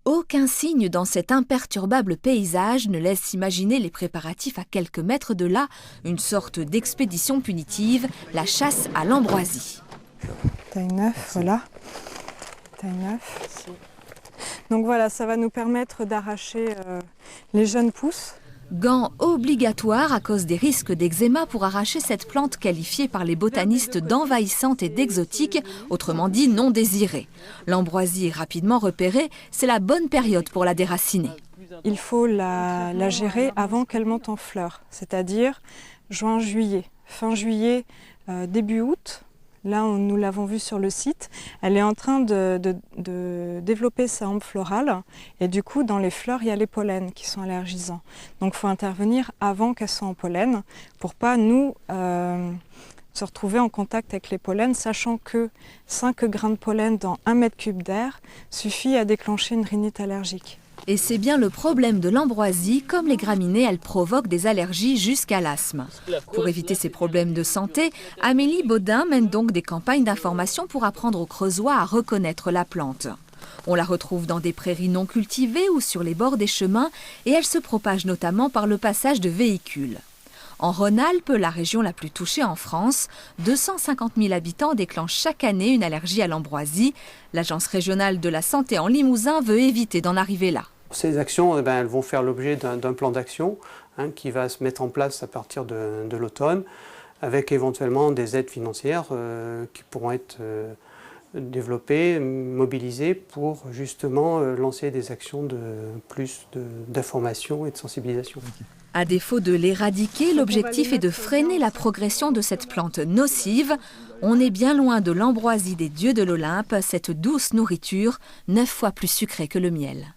Aucun signe dans cet imperturbable paysage ne laisse imaginer les préparatifs à quelques mètres de là, une sorte d'expédition punitive, la chasse à l'ambroisie. Taille 9, voilà. Taille 9. Donc voilà, ça va nous permettre d'arracher les jeunes pousses. Gants obligatoires à cause des risques d'eczéma pour arracher cette plante qualifiée par les botanistes d'envahissante et d'exotique, autrement dit non désirée. L'ambroisie est rapidement repérée, c'est la bonne période pour la déraciner. Il faut la gérer avant qu'elle monte en fleurs, c'est-à-dire juin-juillet. Fin juillet, début août. Là, nous l'avons vu sur le site, elle est en train de développer sa hampe florale et du coup, dans les fleurs, il y a les pollens qui sont allergisants. Donc, il faut intervenir avant qu'elles soient en pollen pour pas nous se retrouver en contact avec les pollens, sachant que 5 grains de pollen dans 1 mètre cube d'air suffit à déclencher une rhinite allergique. Et c'est bien le problème de l'ambroisie, comme les graminées, elle provoque des allergies jusqu'à l'asthme. Pour éviter ces problèmes de santé, Amélie Baudin mène donc des campagnes d'information pour apprendre aux Creusois à reconnaître la plante. On la retrouve dans des prairies non cultivées ou sur les bords des chemins et elle se propage notamment par le passage de véhicules. En Rhône-Alpes, la région la plus touchée en France, 250 000 habitants déclenchent chaque année une allergie à l'ambroisie. L'Agence régionale de la santé en Limousin veut éviter d'en arriver là. Ces actions elles vont faire l'objet d'un plan d'action qui va se mettre en place à partir de l'automne, avec éventuellement des aides financières qui pourront être développées, mobilisées pour justement lancer des actions d'information et de sensibilisation. À défaut de l'éradiquer, l'objectif est de freiner la progression de cette plante nocive. On est bien loin de l'ambroisie des dieux de l'Olympe, cette douce nourriture, 9 fois plus sucrée que le miel.